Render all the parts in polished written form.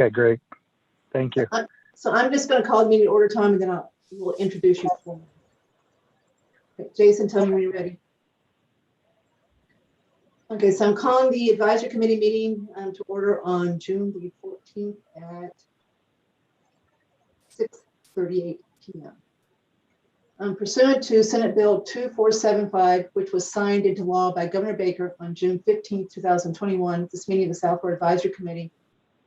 Okay, great. Thank you. So I'm just going to call the meeting to order, Tom, and then we'll introduce you. Okay, Jason, tell me when you're ready. Okay, so I'm calling the advisory committee meeting to order on June the 14th at 6:38 p.m. Pursuant to Senate Bill 2475, which was signed into law by Governor Baker on June 15, 2021, this meeting of the South Florida Advisory Committee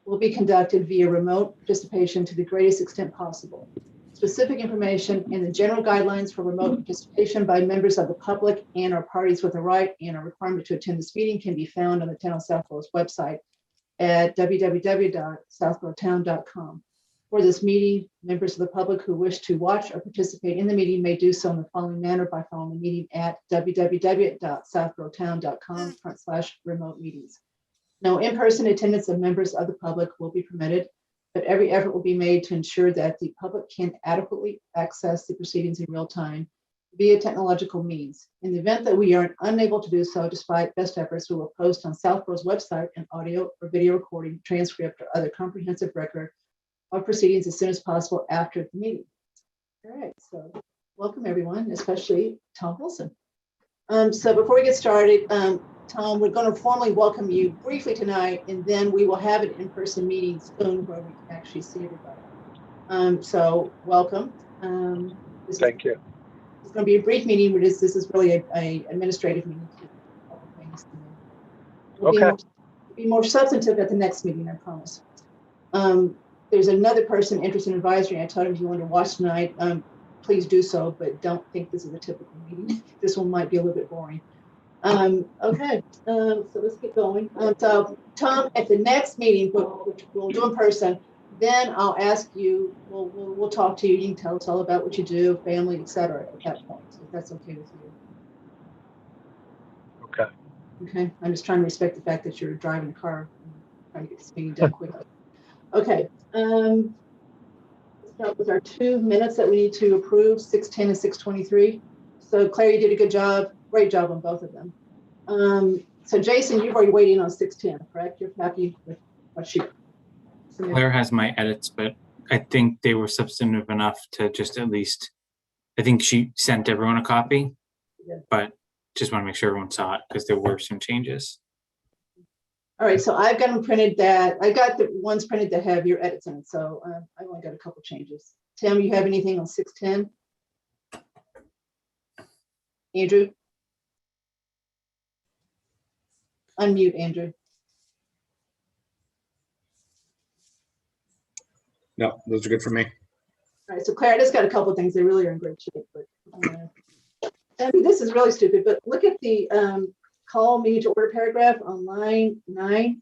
will be conducted via remote participation to the greatest extent possible. Specific information and the general guidelines for remote participation by members of the public and or parties with a right and a requirement to attend this meeting can be found on the Town of South Florida's website at www.southfloridatowne.com. For this meeting, members of the public who wish to watch or participate in the meeting may do so in the following manner by following the meeting at www.southfloridatowne.com/remote meetings. No in-person attendance of members of the public will be permitted, but every effort will be made to ensure that the public can adequately access the proceedings in real time via technological means. In the event that we are unable to do so, despite best efforts, we will post on South Florida's website an audio or video recording, transcript, or other comprehensive record of proceedings as soon as possible after the meeting. All right, so welcome everyone, especially Tom Wilson. So before we get started, Tom, we're going to formally welcome you briefly tonight, and then we will have an in-person meeting soon where we can actually see everybody. So welcome. Thank you. It's going to be a brief meeting, but this is really a administrative meeting. We'll be more substantive at the next meeting, I promise. There's another person interested in advisory. I told him if you want to watch tonight, please do so, but don't think this is a typical meeting. This one might be a little bit boring. Okay, so let's get going. So Tom, at the next meeting, which we'll do in person, then I'll ask you, we'll talk to you. You can tell us all about what you do, family, etc. at that point, if that's okay with you. Okay. Okay, I'm just trying to respect the fact that you're driving a car and trying to get this meeting done quickly. Okay, let's start with our 2 minutes that we need to approve, 6:10 and 6:23. So Claire, you did a good job, great job on both of them. So Jason, you've already weighed in on 6:10, correct? You're happy with what she submitted? Claire has my edits, but I think they were substantive enough to just at least, I think she sent everyone a copy, but just want to make sure everyone saw it because there were some changes. All right, so I've got them printed that, I got the ones printed that have your edits in it, so I've only got a couple changes. Tim, you have anything on 6:10? Andrew? Unmute, Andrew. No, those are good for me. All right, so Claire, I just got a couple of things. They really are in great shape, but I mean, this is really stupid, but look at the call me to order paragraph on line 9.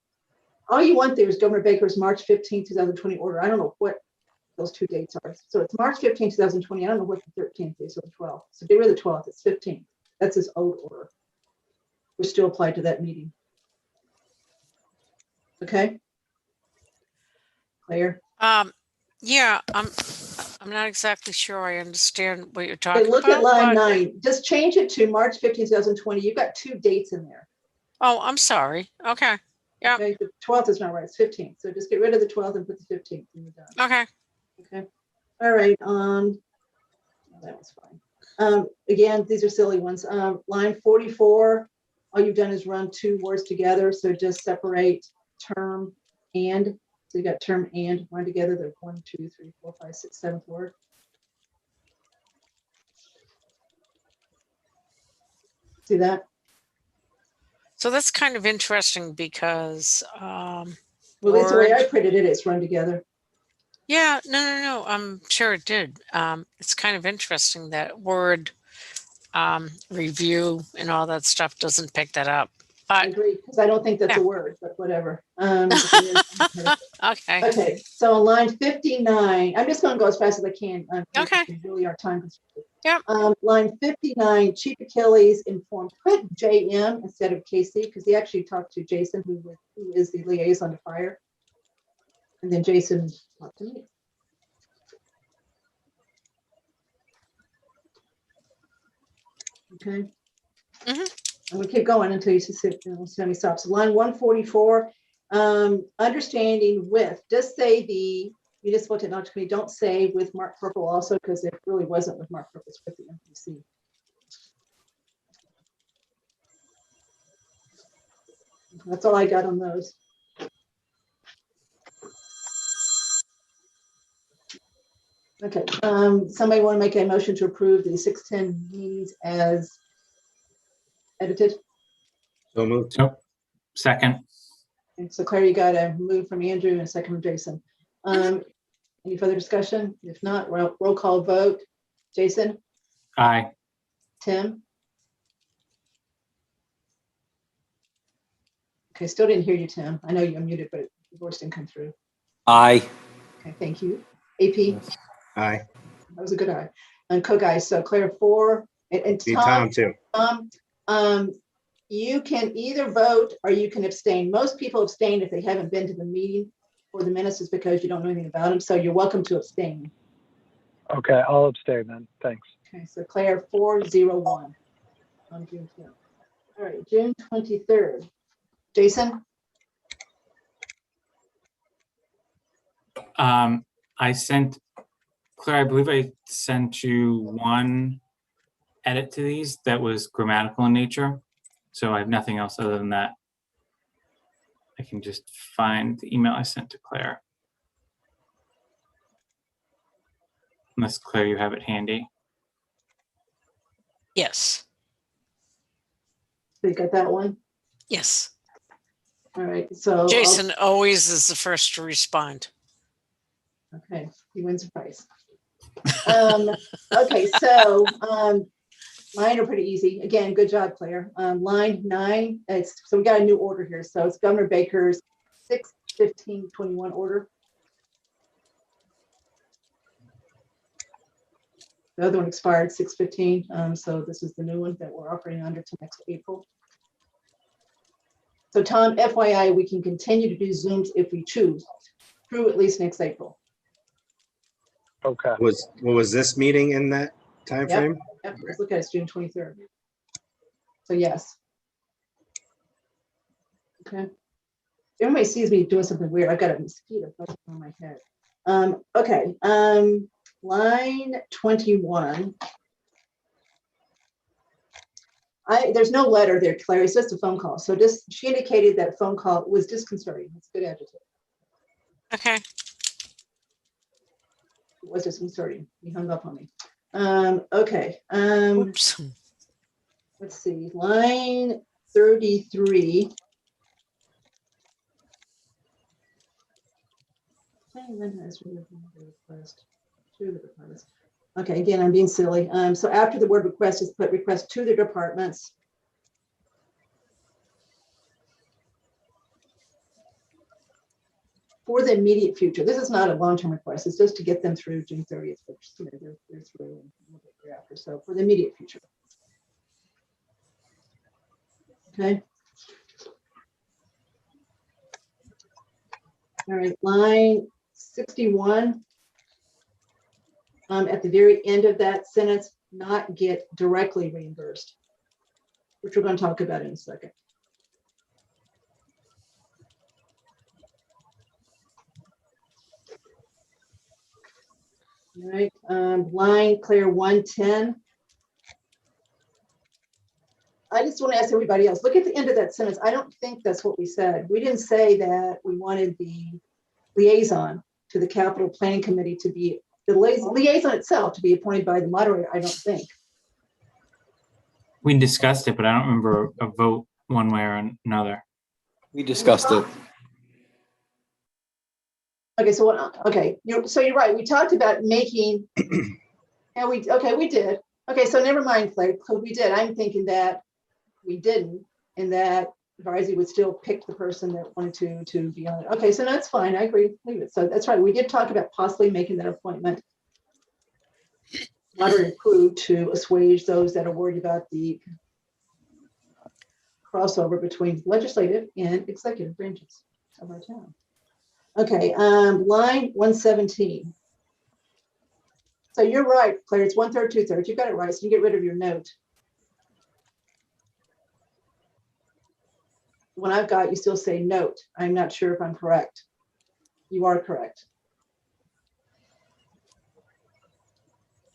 All you want there is Governor Baker's March 15, 2020 order. I don't know what those two dates are. So it's March 15, 2020. I don't know what the 13th is or the 12th. So get rid of the 12th. It's 15th. That's his old order, which still applied to that meeting. Okay. Claire? Yeah, I'm not exactly sure I understand what you're talking Look about. at line but- 9. Just change it to March 15, 2020. You've got 2 dates in there. Oh, I'm sorry. Okay. Yeah. Okay, the 12th is not right. It's 15th. So just get rid of the 12th and put the 15th and you're done. Okay. Okay. All right. That was fine. Again, these are silly ones. Line 44, all you've done is run 2 words together. So just separate term and. So you got term and run together. They're 1, 2, 3, 4, 5, 6, 7th word. See that? So that's kind of interesting because Well, that's the way I printed it. It's run together. yeah, no. I'm sure it did. It's kind of interesting that word review and all that stuff doesn't pick that up. I But agree, because I don't think that's yeah. a word, but whatever. okay. Okay, so on line 59, I'm just going to go as fast as I can. Okay. We really are time constrained. Yep. Line 59, Chief Achilles informed, put JM instead of KC, because he actually talked to Jason, who is the liaison to fire. And then Jason talked to me. Okay. Mhm. And we keep going until you see me stop. So line 144, Understanding with, just say the Municipal Technology Committee, don't say with Mark Purple also, because it really wasn't with Mark Purple, it's with the MPC. That's all I got on those. Okay, somebody want to make a motion to approve the 6:10 meetings as edited? So moved. So, second, And so Claire, you got a move from Andrew and a second from Jason. Any further discussion? If not, roll call vote. Jason, aye. Tim? Okay, still didn't hear you, Tim. I know you're muted, but your voice didn't come through. Aye. Okay, thank you. AP, Aye. that was a good eye. And co-guy, so Claire 4, and Be Tom too. you can either vote or you can abstain. Most people abstain if they haven't been to the meeting for the minutes is because you don't know anything about them. So you're welcome to abstain. Okay, I'll abstain then. Thanks. Okay, so Claire 401 on June 10th. All right, June 23rd. Jason? I sent, Claire, I believe I sent you one edit to these that was grammatical in nature. So I have nothing else other than that. I can just find the email I sent to Claire. Unless, Claire, you have it handy. Yes, So you got that one? yes. All right, so. Jason always is the first to respond. Okay, he wins a prize. Okay, so mine are pretty easy. Again, good job, Claire. Line 9, so we got a new order here. So it's Governor Baker's 6/15/21 order. The other one expired 6/15, so this is the new one that we're operating under till next April. So Tom, FYI, we can continue to do Zooms if we choose through at least next April. Okay. What was this meeting in that time Yep. frame? Yep, let's look at it, it's June 23rd. So yes. Okay. Everybody sees me doing something weird. I've got a mosquito buzzing on my head. Okay, line 21. There's no letter there, Claire. It's just a phone call. So she indicated that phone call was disconcerting. It's a good adjective. Okay, It was disconcerting. He hung up on me. Okay. oops. Let's see, line 33. Okay, again, I'm being silly. So after the word request, just put request to the departments. For the immediate future. This is not a long-term request. It's just to get them through June 30th, which they're through and we'll get thereafter. So for the immediate future. Okay. All right, line 61. At the very end of that sentence, not get directly reimbursed, which we're going to talk about in a second. All right, line Claire 110. I just want to ask everybody else, look at the end of that sentence. I don't think that's what we said. We didn't say that we wanted the liaison to the capital planning committee to be the liaison itself to be appointed by the moderator, I don't think. We discussed it, but I don't remember a vote one way or another. We discussed it. Okay, so what, okay, so you're right. We talked about making, yeah, we did. Okay, so never mind, Claire, because we did. I'm thinking that we didn't, and that Varzi would still pick the person that wanted to be on it. Okay, so that's fine. I agree. Leave it. So that's right. We did talk about possibly making that appointment moderate crew to assuage those that are worried about the crossover between legislative and executive branches of our town. Okay, line 117. So you're right, Claire. It's 1/3, 2/3. You got it right. So you get rid of your note. one I've got, you still say note. I'm not sure if I'm correct. You are correct.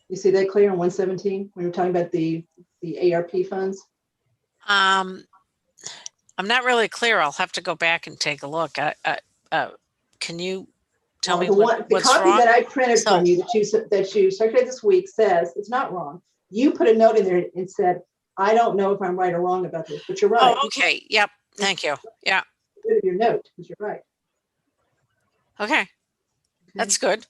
You see that clear on 117 when we're talking about the ARP funds? I'm not really clear. I'll have to go back and take a look. Can you tell me The what's copy wrong? that I printed So- from you that you circulated this week says it's not wrong. You put a note in there and said, I don't know if I'm right or wrong about this, but you're right. Oh, okay. Yep. Thank you. Yeah. Get rid of your note because you're right. Okay. Okay? That's good.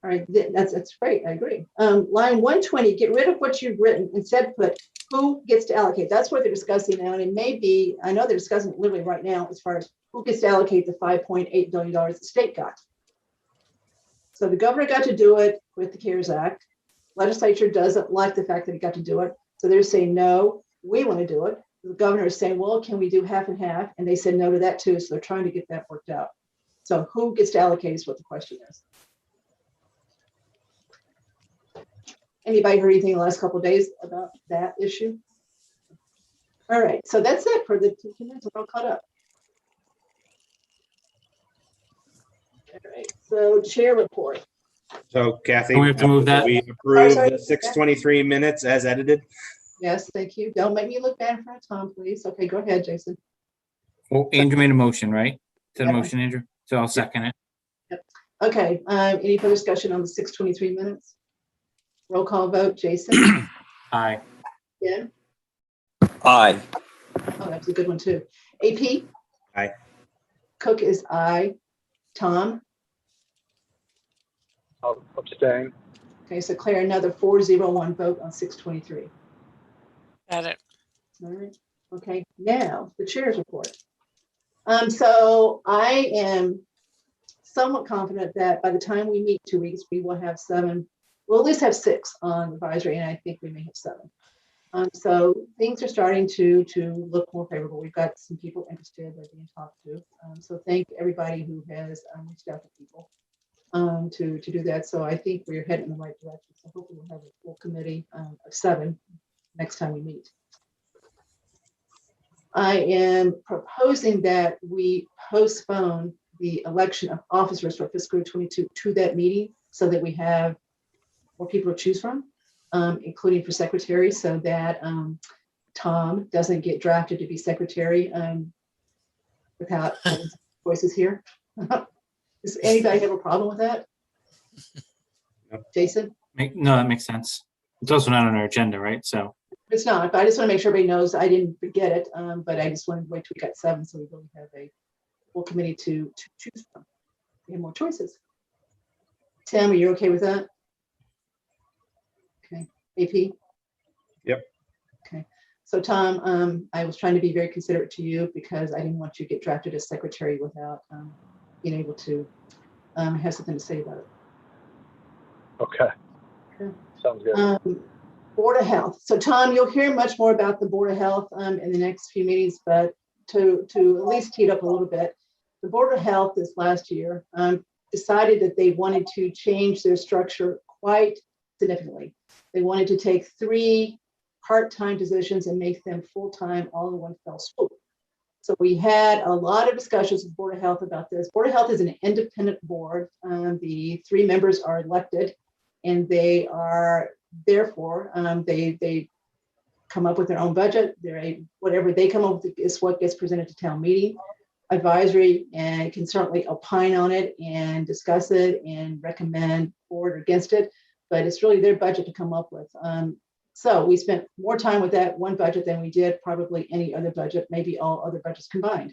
All right, that's great. I agree. Line 120, get rid of what you've written. Instead, put who gets to allocate. That's what they're discussing now. And it may be, I know they're discussing it literally right now as far as who gets to allocate the $5.8 billion the state got. So the governor got to do it with the CARES Act. Legislature doesn't like the fact that he got to do it. So they're saying, no, we want to do it. The governor is saying, well, can we do half and half? And they said no to that too. So they're trying to get that worked out. So who gets to allocate is what the question is. Anybody heard anything in the last couple of days about that issue? All right, so that's it for the 2 minutes. We're all caught up. All right, so chair report. So Kathy. We have to move that? We approve Sorry. the 6:23 minutes as edited. Yes, thank you. Don't make me look bad in front of Tom, please. Okay, go ahead, Jason. Well, Andrew made a motion, right? Is that a Yeah. motion, Andrew? So I'll second it. Okay, any further discussion on the 6:23 minutes? Roll call vote, Jason? Aye. Yeah. Aye. Oh, that was a good one too. AP? Aye. Cook is aye. Tom? I'll abstain. Okay, so Claire, another 401 vote on 6:23. Got it. All right, okay, now the chair's report. So I am somewhat confident that by the time we meet 2 weeks, we will have 7, we'll at least have 6 on advisory, and I think we may have 7. So things are starting to look more favorable. We've got some people interested that are being talked to. So thank everybody who has reached out to people to do that. So I think we're heading in the right direction. So hopefully we'll have a full committee of 7 next time we meet. I am proposing that we postpone the election of officers for fiscal year 22 to that meeting so that we have more people to choose from, including for secretary, so that Tom doesn't get drafted to be secretary without voices here. Does anybody have a problem with that? No. Jason? No, that makes sense. It's also not on our agenda, right? So, It's not, but I just want to make sure everybody knows I didn't forget it, but I just wanted to wait till we got 7 so we really have a full committee to choose from. We have more choices. Tim, are you okay with that? Okay, AP? Yep. Okay, so Tom, I was trying to be very considerate to you because I didn't want you to get drafted as secretary without being able to have something to say about it. Okay. Okay. Sounds good. Board of Health. So Tom, you'll hear much more about the Board of Health in the next few meetings, but to at least tee it up a little bit, the Board of Health this last year decided that they wanted to change their structure quite significantly. They wanted to take 3 part-time positions and make them full-time all in one fell swoop. So we had a lot of discussions with Board of Health about this. Board of Health is an independent board. The 3 members are elected, and they are therefore they come up with their own budget. Whatever they come up with is what gets presented to town meeting. Advisory and can certainly opine on it and discuss it and recommend for or against it, but it's really their budget to come up with. So we spent more time with that one budget than we did probably any other budget, maybe all other budgets combined.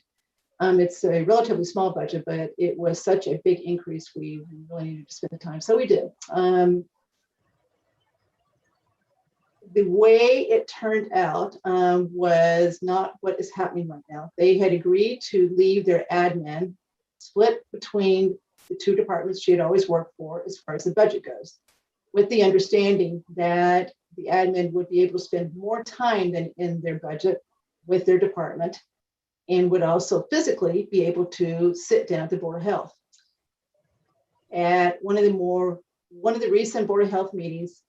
It's a relatively small budget, but it was such a big increase. We really needed to spend the time. So we did. The way it turned out was not what is happening right now. They had agreed to leave their admin split between the 2 departments she had always worked for as far as the budget goes, with the understanding that the admin would be able to spend more time than in their budget with their department and would also physically be able to sit down at the Board of Health. At one of the recent Board of Health meetings,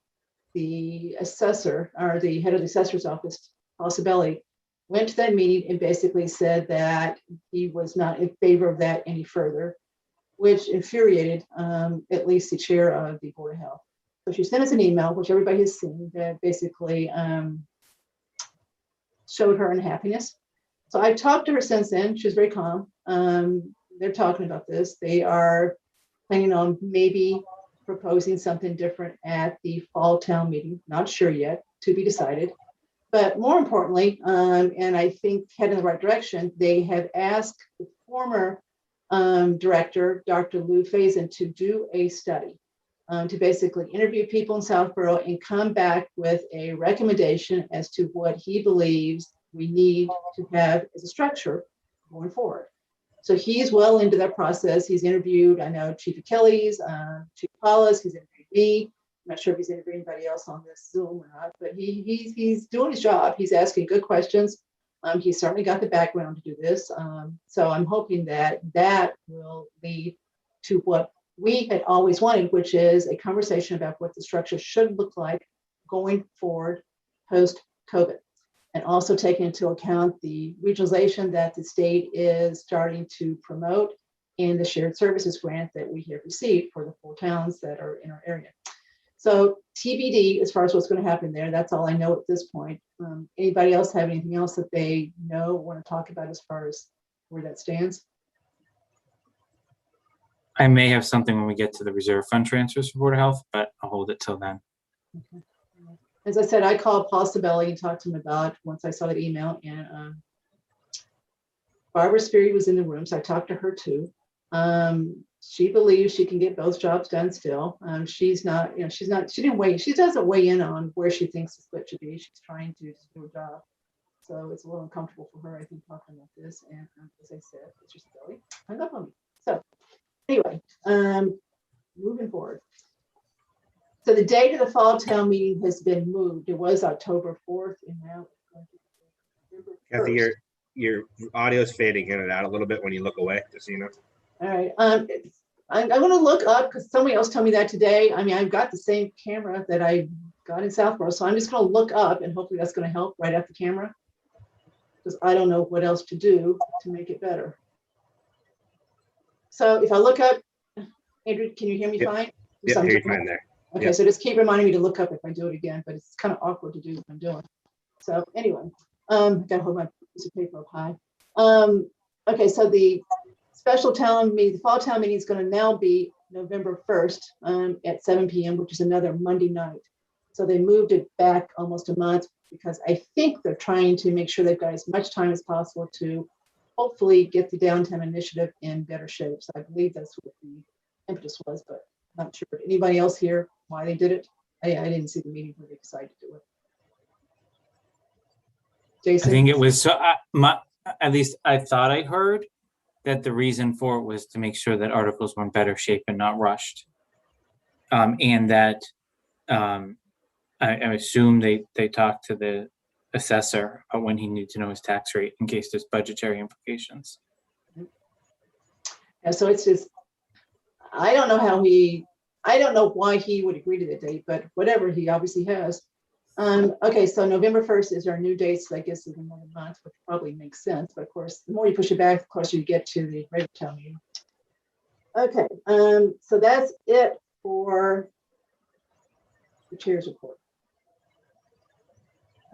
the assessor or the head of the assessor's office, Paul Sabelli, went to that meeting and basically said that he was not in favor of that any further, which infuriated at least the chair of the Board of Health. So she sent us an email, which everybody has seen, that basically showed her unhappiness. So I've talked to her since then. She was very calm. They're talking about this. They are planning on maybe proposing something different at the fall town meeting. Not sure yet, to be decided. But more importantly, and I think head in the right direction, they have asked the former director, Dr. Lou Faison, to do a study to basically interview people in Southborough and come back with a recommendation as to what he believes we need to have as a structure going forward. So he's well into that process. He's interviewed, I know, Chief Achilles, Chief Paulus, he's interviewed me. I'm not sure if he's interviewed anybody else on this Zoom or not, but he's doing his job. He's asking good questions. He's certainly got the background to do this. So I'm hoping that that will lead to what we had always wanted, which is a conversation about what the structure should look like going forward post-COVID. And also taking into account the regionalization that the state is starting to promote in the shared services grant that we have received for the 4 towns that are in our area. So TBD as far as what's going to happen there. That's all I know at this point. Anybody else have anything else that they know or want to talk about as far as where that stands? I may have something when we get to the reserve fund transfers for Board of Health, but I'll hold it till then. Okay. As I said, I called Paul Sabelli and talked to him about once I saw that email, and Barbara Speary was in the room, so I talked to her too. She believes she can get both jobs done still. She's not, you know, she doesn't weigh in on where she thinks the split should be. She's trying to do a job. So it's a little uncomfortable for her, I think, talking about this. And as I said, Mr. Sabelli hung up on me. So anyway, moving forward. So the date of the fall town meeting has been moved. It was October 4th, and now it's going to be November Kathy, 1st. your audio is fading in and out a little bit when you look away, just so you know. All right. I'm going to look up because somebody else told me that today. I mean, I've got the same camera that I got in Southborough, so I'm just going to look up, and hopefully that's going to help right at the camera, because I don't know what else to do to make it better. So if I look up, Andrew, can you hear me Yep. fine? Yeah, you're fine there. Okay, Yep. so just keep reminding me to look up if I do it again, but it's kind of awkward to do what I'm doing. So anyway, gotta hold my piece of paper up high. Okay, so the special town meeting, the fall town meeting is going to now be November 1st at 7 p.m., which is another Monday night. So they moved it back almost a month because I think they're trying to make sure they've got as much time as possible to hopefully get the downtown initiative in better shape. So I believe that's what the impetus was, but I'm not sure. Anybody else here why they did it? I didn't see the meeting where they decided to do it. Jason? I think it was, so at least I thought I heard that the reason for it was to make sure that articles were in better shape and not rushed. And that I assume they talked to the assessor when he needed to know his tax rate in case there's budgetary implications. Yeah, so it's just, I don't know why he would agree to the date, but whatever, he obviously has. Okay, so November 1st is our new date, so I guess it's another month, which probably makes sense. But of course, the more you push it back, the closer you get to the regular town meeting. Okay, so that's it for the chair's report.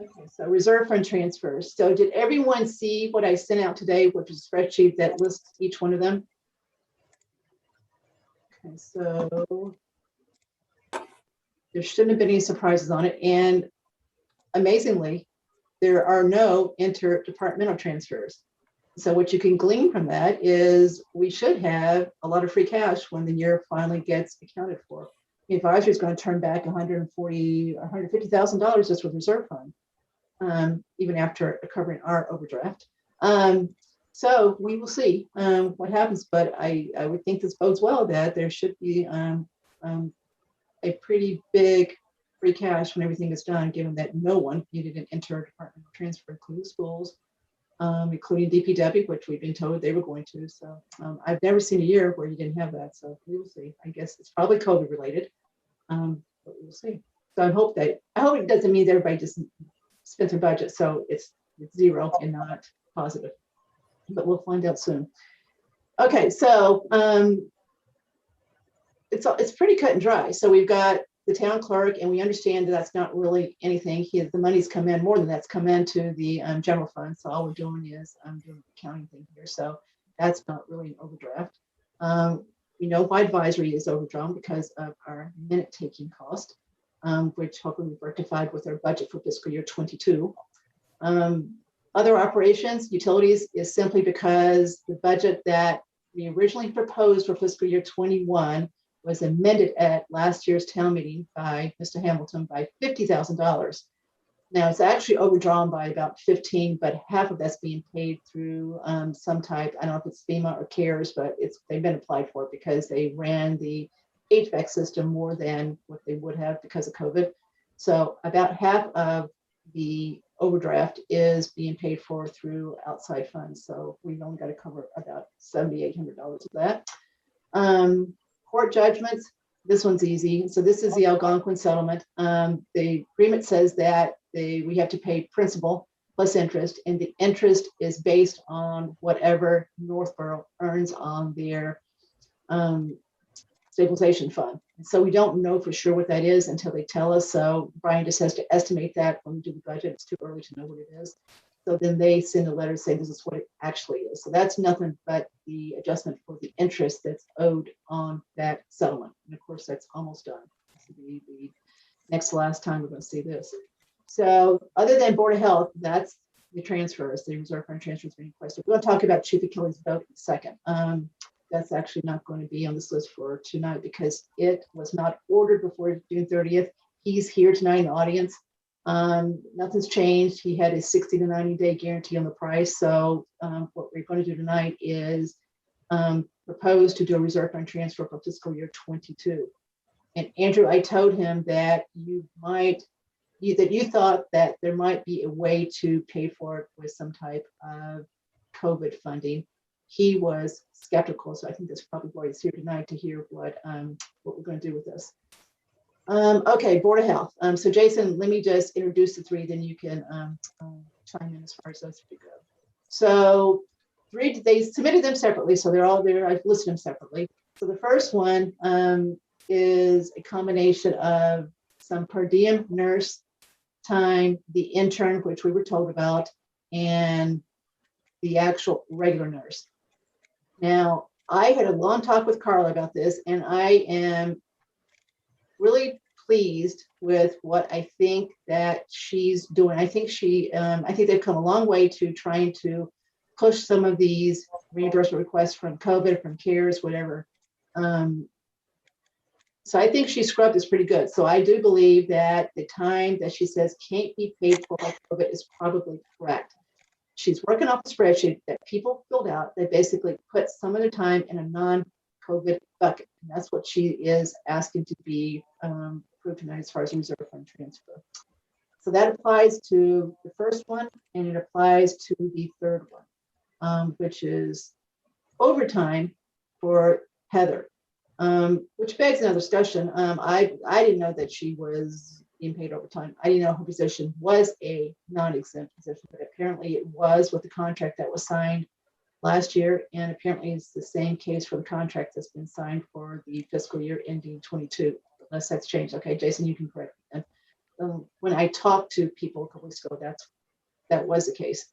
Okay, so reserve fund transfers. So did everyone see what I sent out today, which is a spreadsheet that lists each one of them? Okay, so there shouldn't have been any surprises on it. And amazingly, there are no interdepartmental transfers. So what you can glean from that is we should have a lot of free cash when the year finally gets accounted for. The advisor is going to turn back $150,000 just with reserve fund, even after covering our overdraft. So we will see what happens, but I would think this bodes well that there should be a pretty big free cash when everything is done, given that no one needed an interdepartmental transfer, including schools, including DPW, which we've been told they were going to. So I've never seen a year where you didn't have that. So we will see. I guess it's probably COVID related, but we will see. So I hope it doesn't mean that everybody just spends their budget. So it's it's zero and not positive. But we'll find out soon. Okay, so it's pretty cut and dry. So we've got the town clerk, and we understand that that's not really anything. The money's come in, more than that's come into the general fund. So all we're doing is doing the accounting thing here. So that's not really an overdraft. We know why advisory is overdrawn because of our minute taking cost, which hopefully we've rectified with our budget for fiscal year 22. Other operations, utilities, is simply because the budget that we originally proposed for fiscal year 21 was amended at last year's town meeting by Mr. Hamilton by $50,000. Now it's actually overdrawn by about 15, but half of that's being paid through some type, I don't know if it's FEMA or CARES, but they've been applied for it because they ran the HVAC system more than what they would have because of COVID. So about half of the overdraft is being paid for through outside funds. So we've only got to cover about $7,800 of that. Court judgments, this one's easy. So this is the Algonquin settlement. The agreement says that we have to pay principal plus interest, and the interest is based on whatever Northborough earns on their stabilization fund. So we don't know for sure what that is until they tell us. So Brian just has to estimate that when we do the budget. It's too early to know what it is. So then they send a letter saying this is what it actually is. So that's nothing but the adjustment for the interest that's owed on that settlement. And of course, that's almost done. This will be the next last time we're going to see this. So other than Board of Health, that's the transfers, the reserve fund transfers being requested. We're going to talk about Chief Achilles' vote in a second. That's actually not going to be on this list for tonight because it was not ordered before June 30th. He's here tonight in the audience. Nothing's changed. He had a 60 to 90 day guarantee on the price. So what we're going to do tonight is propose to do a reserve fund transfer for fiscal year 22. And Andrew, I told him that you thought that there might be a way to pay for it with some type of COVID funding. He was skeptical, so I think that's probably why he's here tonight to hear what we're going to do with this. Okay, Board of Health. So Jason, let me just introduce the three, then you can chime in as far as those three go. So they submitted them separately, so they're all there. I've listed them separately. So the first one is a combination of some per diem nurse time, the intern, which we were told about, and the actual regular nurse. Now, I had a long talk with Carla about this, and I am really pleased with what I think that she's doing. I think I think they've come a long way to trying to push some of these reimbursement requests from COVID, from CARES, whatever. So I think she scrubbed this pretty good. So I do believe that the time that she says can't be paid for by COVID is probably correct. She's working off a spreadsheet that people filled out. They basically put some of their time in a non-COVID bucket. And that's what she is asking to be approved tonight as far as reserve fund transfer. So that applies to the first one, and it applies to the third one, which is overtime for Heather, which begs another discussion. I didn't know that she was being paid overtime. I didn't know her position was a non-exempt position, but apparently it was with the contract that was signed last year, and apparently it's the same case for the contract that's been signed for the fiscal year ending 22, unless that's changed. Okay, Jason, you can correct me. When I talked to people a couple weeks ago, that was the case.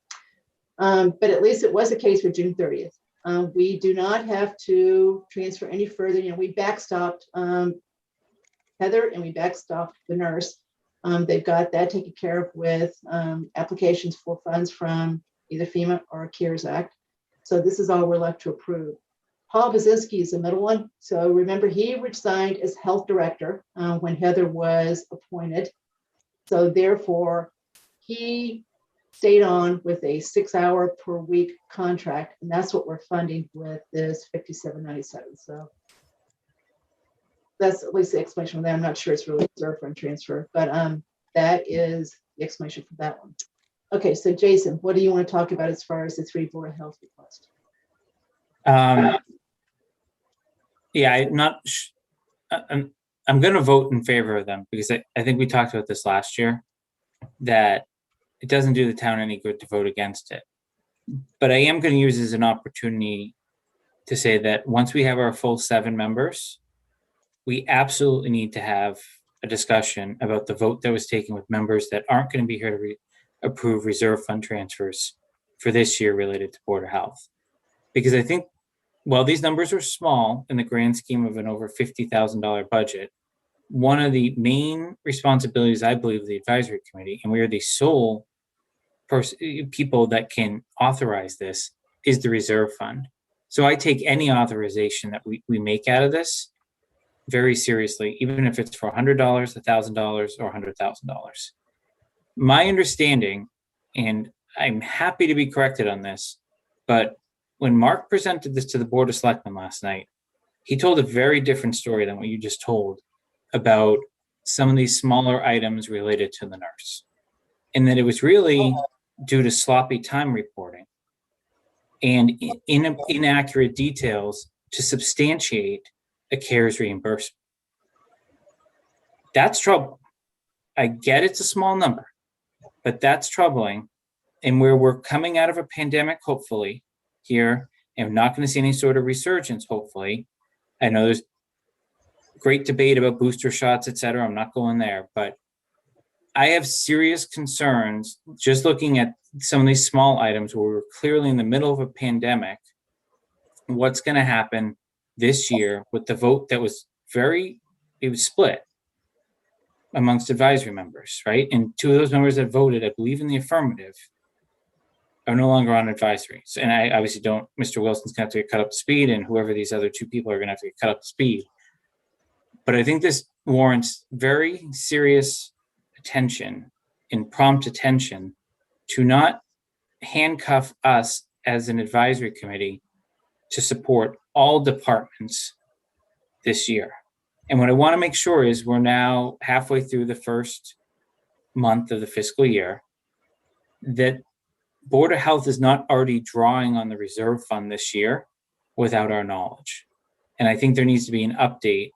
But at least it was the case for June 30th. We do not have to transfer any further. We backstopped Heather, and we backstopped the nurse. They've got that taken care of with applications for funds from either FEMA or CARES Act. So this is all we're left to approve. Paul Bazinski is the middle one. So remember, he resigned as health director when Heather was appointed. So therefore, he stayed on with a 6-hour per week contract, and that's what we're funding with this $57.97. So that's at least the explanation for that. I'm not sure it's really reserved for transfer, but that is the explanation for that one. Okay, so Jason, what do you want to talk about as far as the 3 Board of Health requests? Yeah, I'm going to vote in favor of them because I think we talked about this last year, that it doesn't do the town any good to vote against it. But I am going to use it as an opportunity to say that once we have our full 7 members, we absolutely need to have a discussion about the vote that was taken with members that aren't going to be here to approve reserve fund transfers for this year related to Board of Health. Because I think while these numbers are small in the grand scheme of an over $50,000 budget, one of the main responsibilities, I believe, of the advisory committee, and we are the sole people that can authorize this, is the reserve fund. So I take any authorization that we make out of this very seriously, even if it's for $100, $1,000, or $100,000. My understanding, and I'm happy to be corrected on this, but when Mark presented this to the Board of Selectmen last night, he told a very different story than what you just told about some of these smaller items related to the nurse. And that it was really due to sloppy time reporting and inaccurate details to substantiate a CARES reimbursement. That's trouble. I get it's a small number, but that's troubling. And where we're coming out of a pandemic, hopefully, here, and we're not going to see any sort of resurgence, hopefully. I know there's great debate about booster shots, et cetera. I'm not going there, but I have serious concerns just looking at some of these small items where we're clearly in the middle of a pandemic. What's going to happen this year with the vote that was it was split amongst advisory members, right? And 2 of those members that voted, I believe, in the affirmative are no longer on advisory. So, and I obviously don't, Mr. Wilson's going to have to get cut up to speed, and whoever these other 2 people are going to have to get cut up to speed. But I think this warrants very serious attention and prompt attention to not handcuff us as an advisory committee to support all departments this year. And what I want to make sure is we're now halfway through the first month of the fiscal year, that Board of Health is not already drawing on the reserve fund this year without our knowledge. And I think there needs to be an update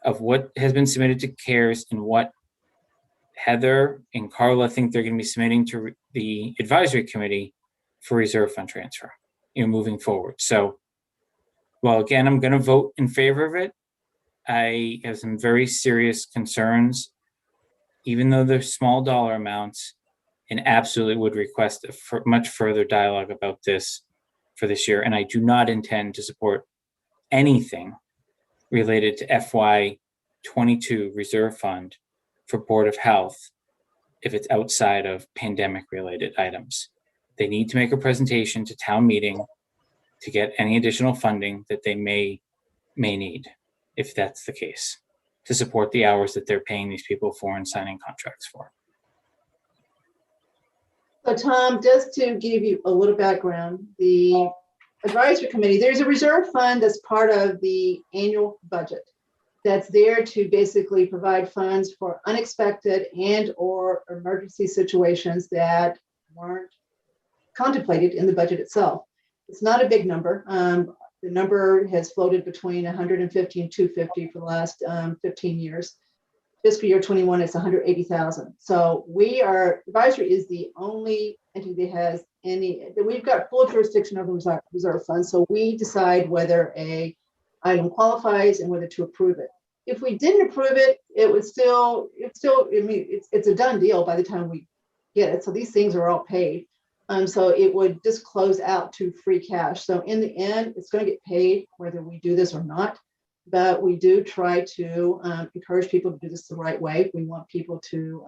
of what has been submitted to CARES and what Heather and Carla think they're going to be submitting to the advisory committee for reserve fund transfer, moving forward. So, well, again, I'm going to vote in favor of it. I have some very serious concerns, even though they're small dollar amounts, and absolutely would request much further dialogue about this for this year. And I do not intend to support anything related to FY22 reserve fund for Board of Health if it's outside of pandemic related items. They need to make a presentation to town meeting to get any additional funding that they may need, if that's the case, to support the hours that they're paying these people for and signing contracts for. So Tom, just to give you a little background, the advisory committee, there's a reserve fund that's part of the annual budget that's there to basically provide funds for unexpected and or emergency situations that weren't contemplated in the budget itself. It's not a big number. The number has floated between 150 and 250 for the last 15 years. Fiscal year 21, it's 180,000. So advisory is the only entity that has we've got full jurisdiction over the reserve fund. So we decide whether a item qualifies and whether to approve it. If we didn't approve it, it's a done deal by the time we get it. So these things are all paid. So it would just close out to free cash. So in the end, it's going to get paid whether we do this or not. But we do try to encourage people to do this the right way. We want people to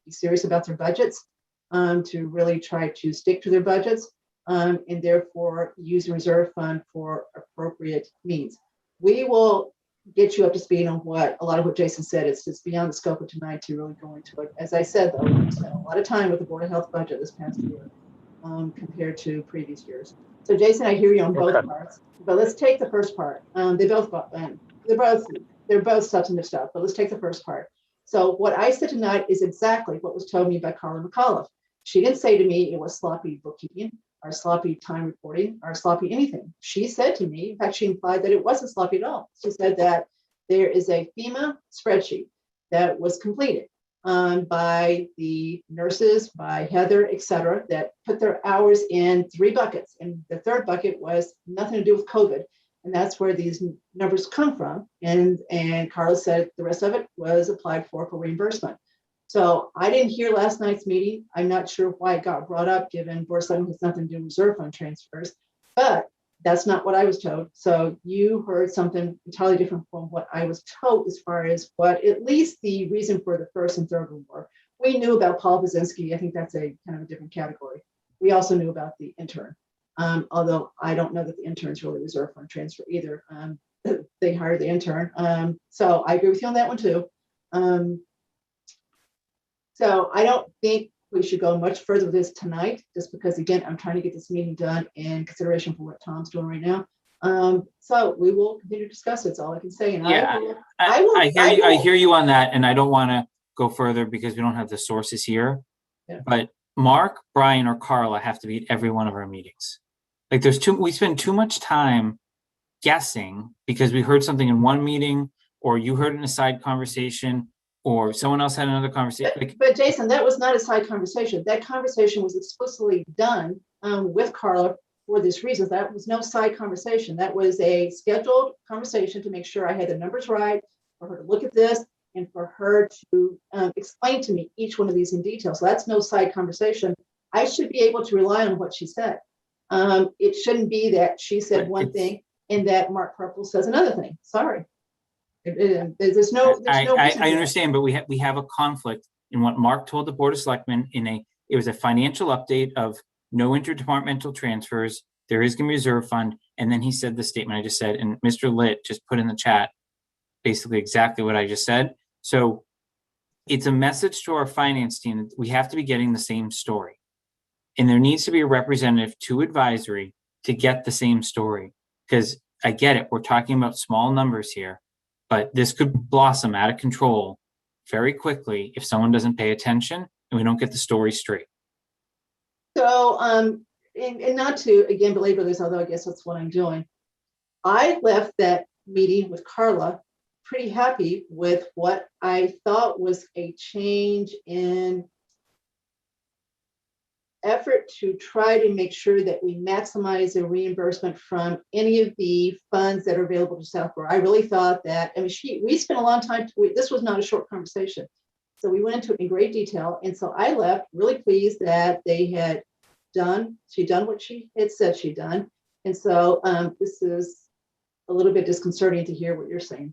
be serious about their budgets, to really try to stick to their budgets, and therefore use the reserve fund for appropriate needs. We will get you up to speed on a lot of what Jason said. It's just beyond the scope of tonight to really go into it. As I said, though, we spent a lot of time with the Board of Health budget this past year compared to previous years. So Jason, I hear you on both parts, but let's take the first part. They're both substantive stuff, but let's take the first part. So what I said tonight is exactly what was told me by Carla McAuliffe. She didn't say to me it was sloppy bookkeeping or sloppy time reporting or sloppy anything. She said to me, in fact, she implied that it wasn't sloppy at all. She said that there is a FEMA spreadsheet that was completed by the nurses, by Heather, et cetera, that put their hours in 3 buckets. And the third bucket was nothing to do with COVID. And that's where these numbers come from. And Carla said the rest of it was applied for reimbursement. So I didn't hear last night's meeting. I'm not sure why it got brought up, given Board of Selectmen has nothing to do with reserve fund transfers, but that's not what I was told. So you heard something entirely different from what I was told as far as what at least the reason for the first and third one were. We knew about Paul Bazinski. I think that's a kind of a different category. We also knew about the intern. Although I don't know that the intern's really reserve fund transfer either. They hired the intern. So I agree with you on that one too. So I don't think we should go much further with this tonight, just because, again, I'm trying to get this meeting done in consideration for what Tom's doing right now. So we will continue to discuss it. That's all I can say. And Yeah, I hear you on that, and I don't want to go further because we don't have the sources here. Yeah. But Mark, Brian, or Carla have to be at every one of our meetings. Like we spend too much time guessing because we heard something in one meeting, or you heard in a side conversation, or someone else had another conversation. But Jason, that was not a side conversation. That conversation was explicitly done with Carla for this reason. That was no side conversation. That was a scheduled conversation to make sure I had the numbers right, for her to look at this, and for her to explain to me each one of these in detail. So that's no side conversation. I should be able to rely on what she said. It shouldn't be that she said one thing and that Mark Purple says another thing. Sorry. There's no I understand, but we have a conflict in what Mark told the Board of Selectmen it was a financial update of no interdepartmental transfers. There is going to be a reserve fund. And then he said the statement I just said, and Mr. Litt just put in the chat basically exactly what I just said. So it's a message to our finance team. We have to be getting the same story. And there needs to be a representative to advisory to get the same story. Because I get it, we're talking about small numbers here, but this could blossom out of control very quickly if someone doesn't pay attention and we don't get the story straight. So, and not to, again, belabor this, although I guess that's what I'm doing. I left that meeting with Carla pretty happy with what I thought was a change in effort to try to make sure that we maximize the reimbursement from any of the funds that are available to Southborough. I really thought that, I mean, we spent a long time, this was not a short conversation. So we went into it in great detail. And so I left really pleased that they had she'd done what she had said she'd done. And so this is a little bit disconcerting to hear what you're saying.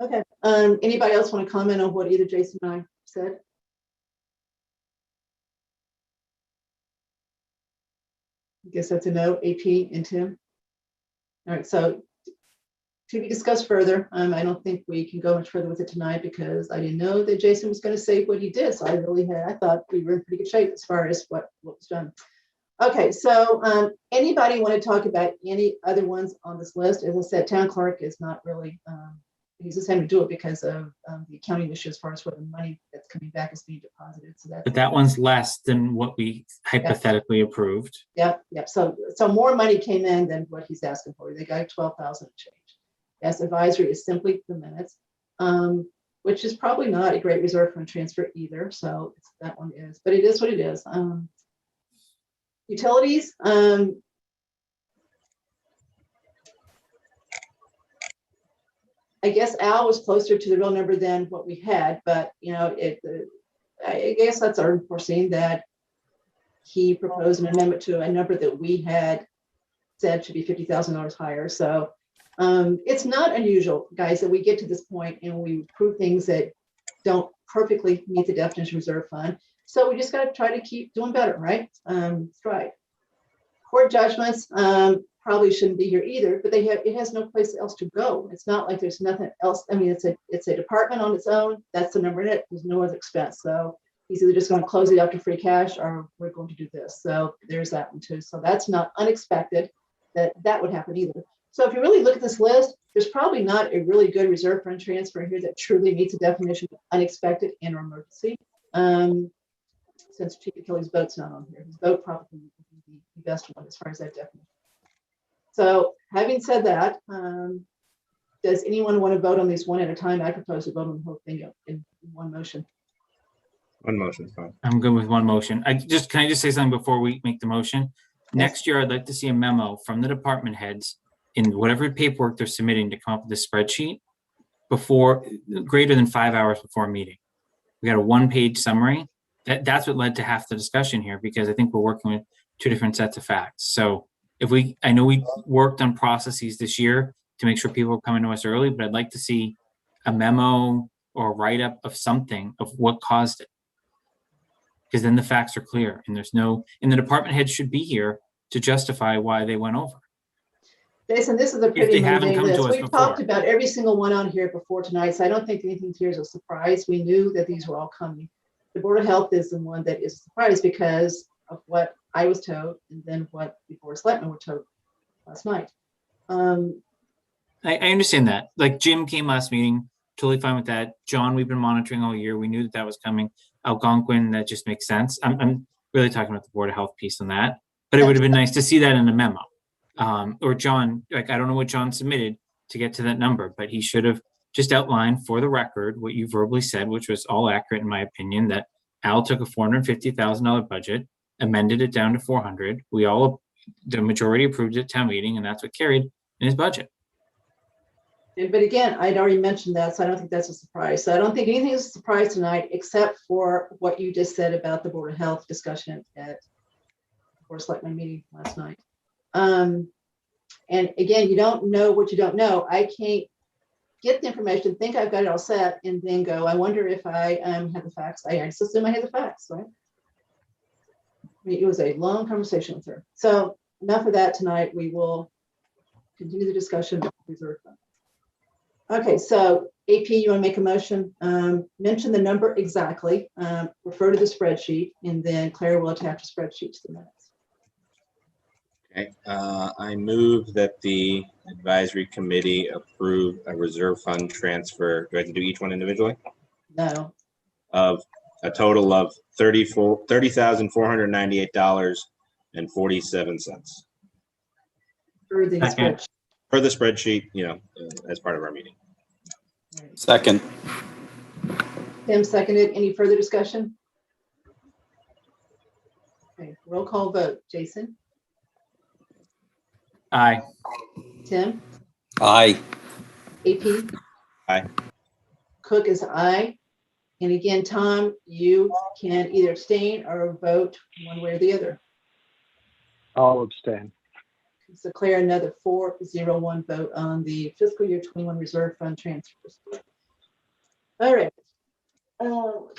Okay, anybody else want to comment on what either Jason and I said? I guess that's a no, AP and Tim. All right, so to be discussed further. I don't think we can go much further with it tonight because I didn't know that Jason was going to say what he did. So I thought we were in pretty good shape as far as what was done. Okay, so anybody want to talk about any other ones on this list? As I said, town clerk is not really, he's just having to do it because of the accounting issue as far as what the money that's coming back is being deposited. So that's, but that one's less than what we hypothetically approved. Yep. So more money came in than what he's asking for. They got 12,000 change. Yes, advisory is simply the minutes, which is probably not a great reserve fund transfer either. So that one is, but it is what it is. Utilities. I guess Al was closer to the real number than what we had, but you know, I guess that's unforeseen that he proposed an amendment to a number that we had said should be $50,000 higher. So it's not unusual, guys, that we get to this point and we prove things that don't perfectly meet the definition of reserve fund. So we just got to try to keep doing better, right? Strive. Court judgments probably shouldn't be here either, but it has no place else to go. It's not like there's nothing else. I mean, it's a department on its own. That's the number in it. There's no other expense. So he's either just going to close it out to free cash or we're going to do this. So there's that one too. So that's not unexpected that would happen either. So if you really look at this list, there's probably not a really good reserve fund transfer here that truly meets the definition of unexpected and or emergency. Since Chief Achilles' boat's not on here, his boat probably would be the best one as far as that definition. So having said that, does anyone want to vote on these one at a time? I propose to vote on the whole thing in one motion. One motion's fine. I'm good with one motion. Can I just say something before we make the motion? Next year, I'd like to see a memo from the department heads in whatever paperwork they're submitting to come up with a spreadsheet before, greater than 5 hours before a meeting. We got a one-page summary. That's what led to half the discussion here, because I think we're working with two different sets of facts. So I know we worked on processes this year to make sure people are coming to us early, but I'd like to see a memo or a write-up of something of what caused it. Because then the facts are clear, and and the department heads should be here to justify why they went over. Jason, this is a If pretty they haven't mundane come to list. us We've talked before. about every single one on here before tonight, so I don't think anything here is a surprise. We knew that these were all coming. The Board of Health is the one that is a surprise because of what I was told and then what the Board of Selectmen were told last night. I understand that. Like Jim came last meeting, totally fine with that. John, we've been monitoring all year. We knew that was coming. Algonquin, that just makes sense. I'm really talking about the Board of Health piece on that, but it would have been nice to see that in a memo. Or John, I don't know what John submitted to get to that number, but he should have just outlined for the record what you verbally said, which was all accurate in my opinion, that Al took a $450,000 budget, amended it down to 400. The majority approved it at town meeting, and that's what carried in his budget. But again, I'd already mentioned that, so I don't think that's a surprise. So I don't think anything is a surprise tonight, except for what you just said about the Board of Health discussion at the Board of Selectmen meeting last night. And again, you don't know what you don't know. I can't get the information, think I've got it all set, and then go, I wonder if I have the facts. I just assume I have the facts, right? I mean, it was a long conversation with her. So enough of that tonight. We will continue the discussion of reserve fund. Okay, so AP, you want to make a motion? Mention the number exactly, refer to the spreadsheet, and then Claire will attach a spreadsheet to the minutes. Okay, I move that the advisory committee approve a reserve fund transfer. Do I have to do each one individually? No, Of a total of $30,498.47 for the Second. spreadsheet. for the spreadsheet, as part of our meeting. Second. Tim seconded. Any further discussion? Okay, roll call vote. Jason, Aye. Tim, Aye. AP? Aye. Cook is aye. And again, Tom, you can either abstain or vote one way or the other. I'll abstain. So Claire, another 4-0-1 vote on the fiscal year 21 reserve fund transfers. All right. So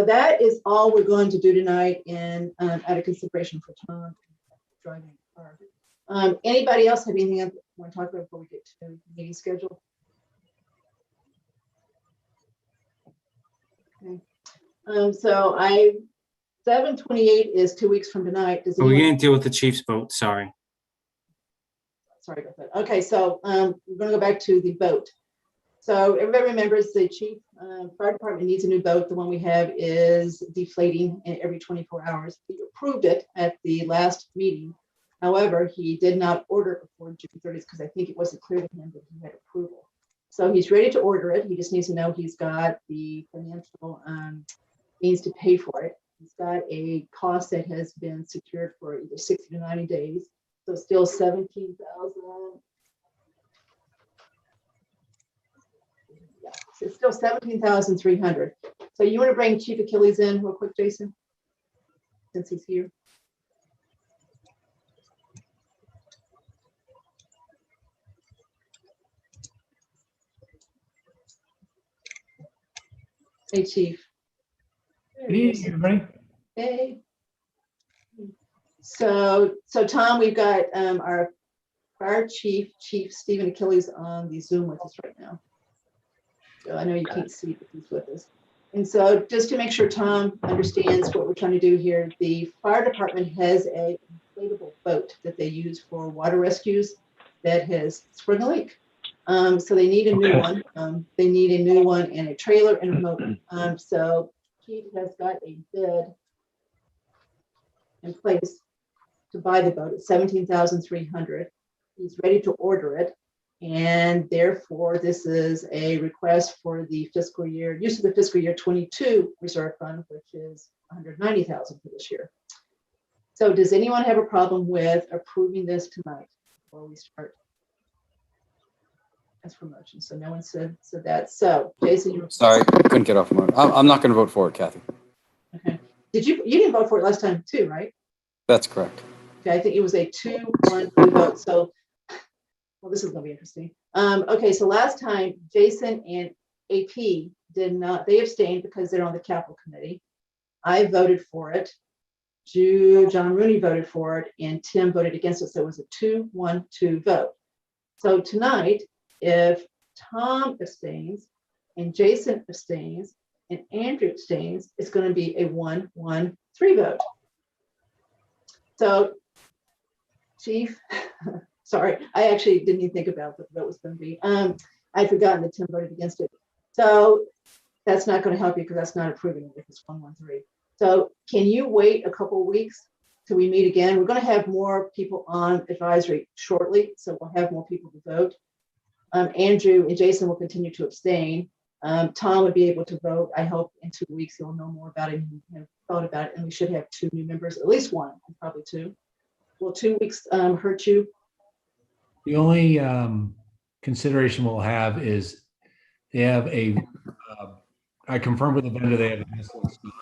that is all we're going to do tonight, and out of consideration for Tom driving the car. Anybody else have anything else you want to talk about before we get to the meeting schedule? Okay. So 7/28 is 2 weeks from tonight. Does But we anyone? didn't deal with the Chiefs vote, sorry. Sorry about that. Okay, so we're going to go back to the boat. So everybody remembers the chief fire department needs a new boat. The one we have is deflating every 24 hours. We approved it at the last meeting. However, he did not order it before June 30th because I think it wasn't clear to him that he had approval. So he's ready to order it. He just needs to know he's got the financial means to pay for it. He's got a cost that has been secured for either 60 to 90 days. So still 17,000. Yeah, so it's still 17,300. So you want to bring Chief Achilles in real quick, Jason, since he's here. Hey, Chief. There he is. Everybody. Hey. So Tom, we've got our fire chief, Chief Stephen Achilles, on the Zoom with us right now. So I know you can't see, but he's with us. And so just to make sure Tom understands what we're trying to do here, the fire department has a inflatable boat that they use for water rescues that has sprung a leak. So they need a new one. They need a new one and a trailer and a motor. So Chief has got a bid in place to buy the boat at $17,300. He's ready to order it. And therefore, this is a request for the fiscal year, use of the fiscal year 22 reserve fund, which is 190,000 for this year. So does anyone have a problem with approving this tonight before we start? As for motion, so no one said that. So Jason, you Sorry, couldn't get off mode. I'm not going to vote for it, Kathy. okay? You didn't vote for it last time too, right? That's correct. Okay, I think it was a 2-1 vote. So, well, this is going to be interesting. Okay, so last time Jason and AP did not. They abstained because they're on the capital committee. I voted for it. John Rooney voted for it, and Tim voted against it. So it was a 2-1-2 vote. So tonight, if Tom abstains and Jason abstains and Andrew abstains, it's going to be a 1-1-3 vote. So, Chief, sorry, I actually didn't even think about what the vote was going to be. I'd forgotten that Tim voted against it. So that's not going to help you because that's not approving it if it's 1-1-3. So can you wait a couple of weeks till we meet again? We're going to have more people on advisory shortly, so we'll have more people to vote. Andrew and Jason will continue to abstain. Tom would be able to vote. I hope in 2 weeks he'll know more about it and have thought about it. And we should have 2 new members, at least 1, and probably 2. Will 2 weeks hurt you? The only consideration we'll have is they have I confirmed with the vendor they have a vessel in stock.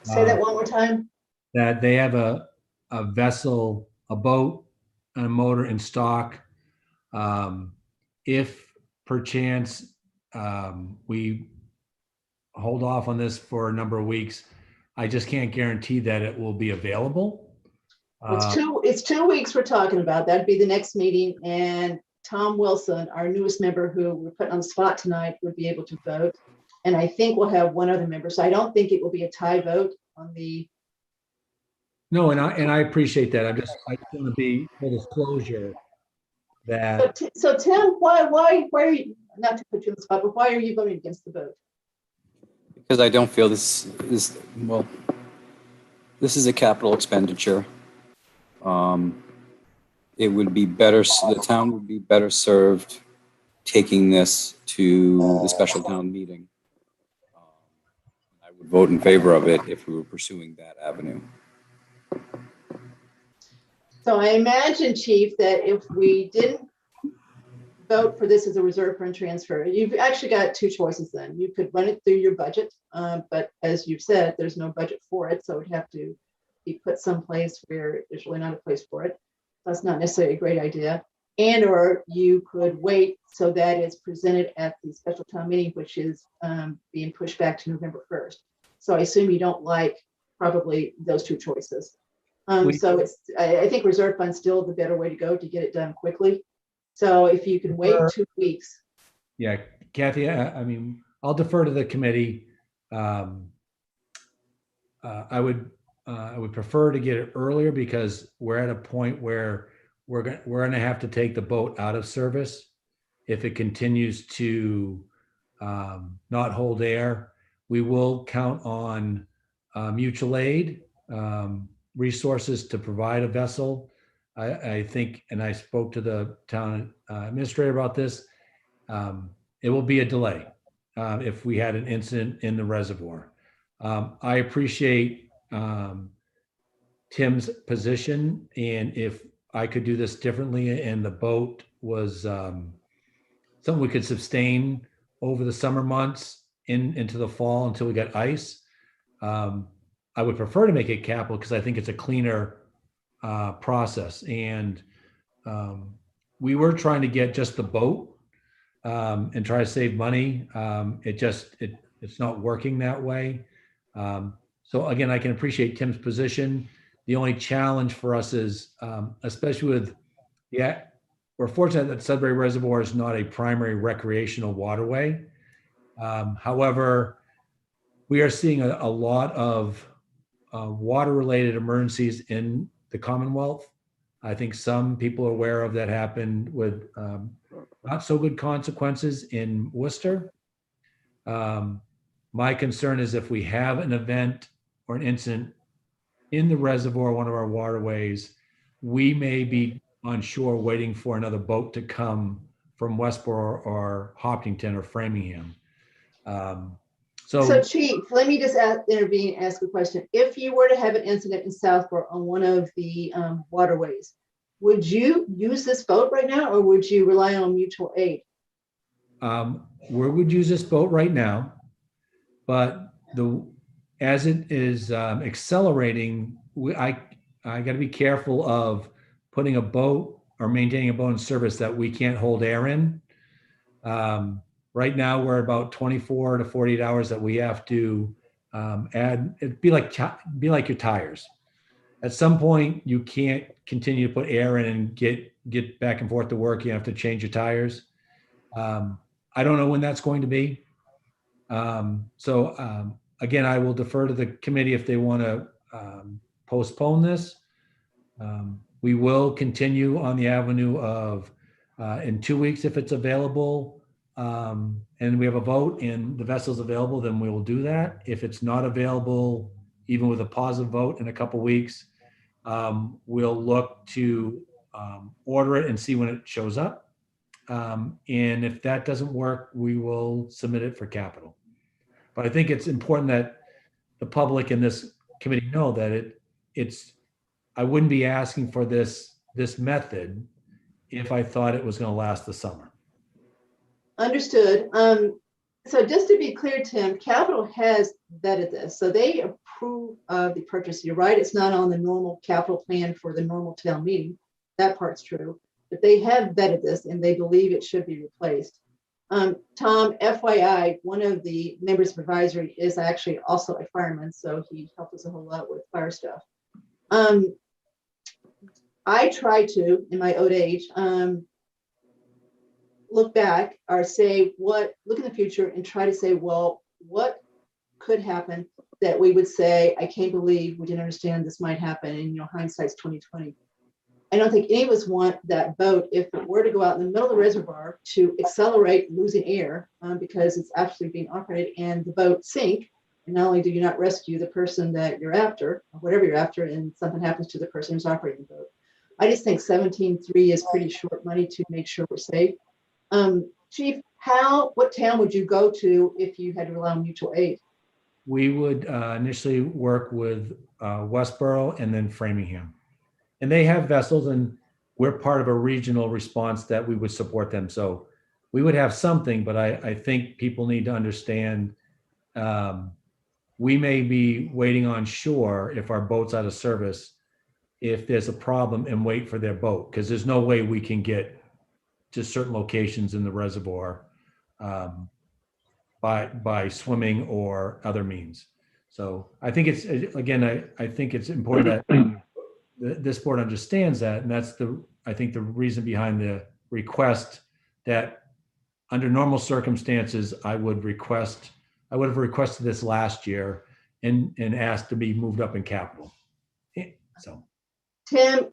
Say that one more time. That they have a vessel, a boat, and a motor in stock. If perchance we hold off on this for a number of weeks, I just can't guarantee that it will be available. It's 2 weeks we're talking about. That'd be the next meeting. And Tom Wilson, our newest member who we're putting on the spot tonight, would be able to vote. And I think we'll have 1 other member. So I don't think it will be a tie vote on the. No, and I appreciate that. I just want to be full disclosure that. So Tim, why are you, not to put you on the spot, but why are you voting against the vote? Because I don't feel this is a capital expenditure. It would be better, the town would be better served taking this to the special town meeting. I would vote in favor of it if we were pursuing that avenue. So I imagine, Chief, that if we didn't vote for this as a reserve fund transfer, you've actually got 2 choices then. You could run it through your budget, but as you've said, there's no budget for it, so it would have to be put someplace where there's really not a place for it. That's not necessarily a great idea. And or you could wait so that it's presented at the special town meeting, which is being pushed back to November 1st. So I assume you don't like probably those 2 choices. So I think reserve fund's still the better way to go to get it done quickly. So if you can wait 2 weeks. Yeah, Kathy, I mean, I'll defer to the committee. I would prefer to get it earlier because we're at a point where we're going to have to take the boat out of service if it continues to not hold air. We will count on mutual aid resources to provide a vessel. I think, and I spoke to the town administrator about this, it will be a delay if we had an incident in the reservoir. I appreciate Tim's position, and if I could do this differently and the boat was something we could sustain over the summer months into the fall until we got ice, I would prefer to make it capital because I think it's a cleaner process. And we were trying to get just the boat and try to save money. It's not working that way. So again, I can appreciate Tim's position. The only challenge for us is, especially with, we're fortunate that Sudbury Reservoir is not a primary recreational waterway. However, we are seeing a lot of water-related emergencies in the Commonwealth. I think some people are aware of that happened with not so good consequences in Worcester. My concern is if we have an event or an incident in the reservoir, one of our waterways, we may be on shore waiting for another boat to come from Westboro or Hopkinton or Framingham. So Chief, let me just intervene and ask a question. If you were to have an incident in Southborough on one of the waterways, would you use this boat right now, or would you rely on mutual aid? We would use this boat right now, but as it is accelerating, I got to be careful of putting a boat or maintaining a boat in service that we can't hold air in. Right now, we're about 24 to 48 hours that we have to add. It'd be like your tires. At some point, you can't continue to put air in and get back and forth to work. You have to change your tires. I don't know when that's going to be. Again, I will defer to the committee if they want to postpone this. We will continue on the avenue of in 2 weeks if it's available. And we have a vote and the vessel's available, then we will do that. If it's not available, even with a positive vote in a couple weeks, we'll look to order it and see when it shows up. And if that doesn't work, we will submit it for capital. But I think it's important that the public and this committee know that I wouldn't be asking for this method if I thought it was going to last the summer. Understood. So just to be clear, Tim, Capital has vetted this. So they approve of the purchase. You're right, it's not on the normal capital plan for the normal town meeting. That part's true. But they have vetted this and they believe it should be replaced. Tom, FYI, one of the members of advisory is actually also a fireman, so he helped us a whole lot with fire stuff. I try to, in my old age, look back or say look in the future and try to say, well, what could happen that we would say, I can't believe we didn't understand this might happen. And hindsight's 2020. I don't think any of us want that boat, if it were to go out in the middle of the reservoir, to accelerate losing air because it's actually being operated and the boat sink. And not only do you not rescue the person that you're after, or whatever you're after, and something happens to the person who's operating the boat. I just think 17.3 is pretty short money to make sure we're safe. Chief, what town would you go to if you had to rely on mutual aid? We would initially work with Westboro and then Framingham. And they have vessels and we're part of a regional response that we would support them. So we would have something, but I think people need to understand we may be waiting on shore if our boat's out of service, if there's a problem and wait for their boat, because there's no way we can get to certain locations in the reservoir by swimming or other means. So I think I think it's important that this board understands that, and that's I think the reason behind the request that under normal circumstances, I would have requested this last year and asked to be moved up in capital. So, Tim,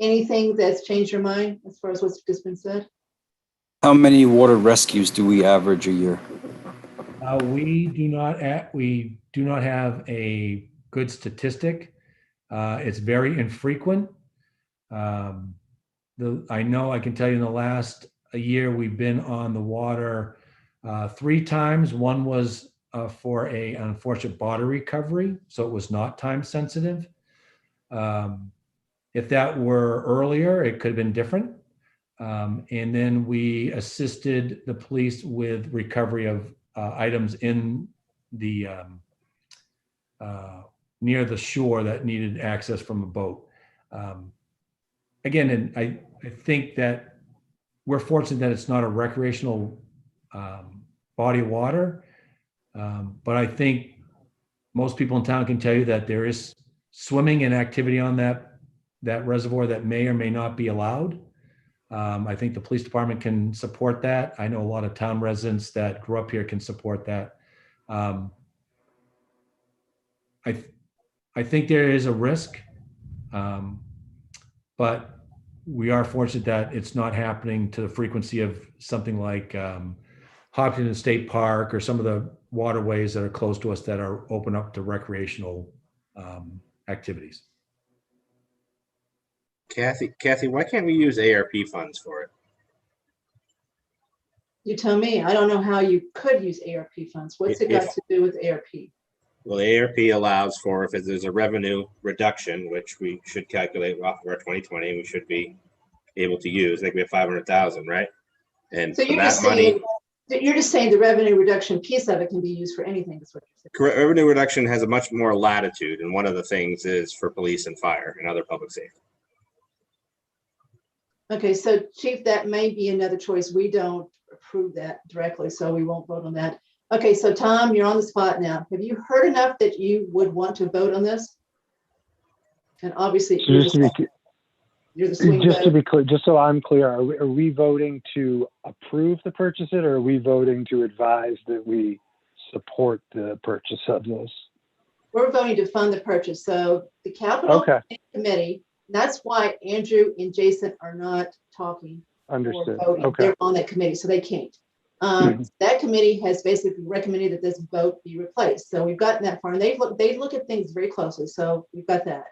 anything that's changed your mind as far as what's just been said? How many water rescues do we average a year? We do not have a good statistic. It's very infrequent. I know I can tell you in the last year we've been on the water 3 times. One was for an unfortunate body recovery, so it was not time sensitive. If that were earlier, it could have been different. And then we assisted the police with recovery of items in the near the shore that needed access from a boat. Again, and I think that we're fortunate that it's not a recreational body of water, but I think most people in town can tell you that there is swimming and activity on that reservoir that may or may not be allowed. I think the police department can support that. I know a lot of town residents that grew up here can support that. I think there is a risk, but we are fortunate that it's not happening to the frequency of something like Hopkinton State Park or some of the waterways that are close to us that are open up to recreational activities. Kathy, why can't we use ARP funds for it? You tell me. I don't know how you could use ARP funds. What's it got If- to do with ARP? Well, ARP allows for if there's a revenue reduction, which we should calculate off of our 2020, we should be able to use. I think we have 500,000, right? And So for you're that just money, saying, you're just saying the revenue reduction piece of it can be used for anything, is what you're saying. revenue reduction has a much more latitude, and one of the things is for police and fire and other public safety. Okay, so Chief, that may be another choice. We don't approve that directly, so we won't vote on that. Okay, so Tom, you're on the spot now. Have you heard enough that you would want to vote on this? And obviously, So just to be, you're the swing just to vote. be clear, just so I'm clear, are we voting to approve the purchase it, or are we voting to advise that we support the purchase of this? We're voting to fund the purchase. So the capital Okay, committee, that's why Andrew and Jason are not talking or understood. voting. Okay, They're on that committee, so they can't. Mhm. That committee has basically recommended that this vote be replaced. So we've gotten that far, and they look at things very closely. So we've got that.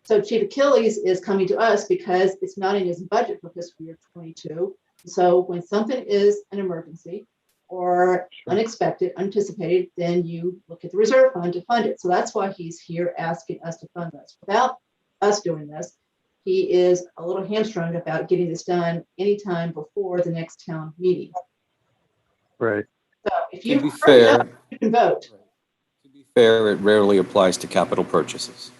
So Chief Achilles is coming to us because it's not in his budget for fiscal year 22. So when something is an emergency or Sure. unexpected, unanticipated, then you look at the reserve fund to fund it. So that's why he's here asking us to fund this. Without us doing this, he is a little hamstrung about getting this done anytime before the next town meeting. right. So if To you be heard fair, enough, you can vote. to be fair, it rarely applies to capital purchases.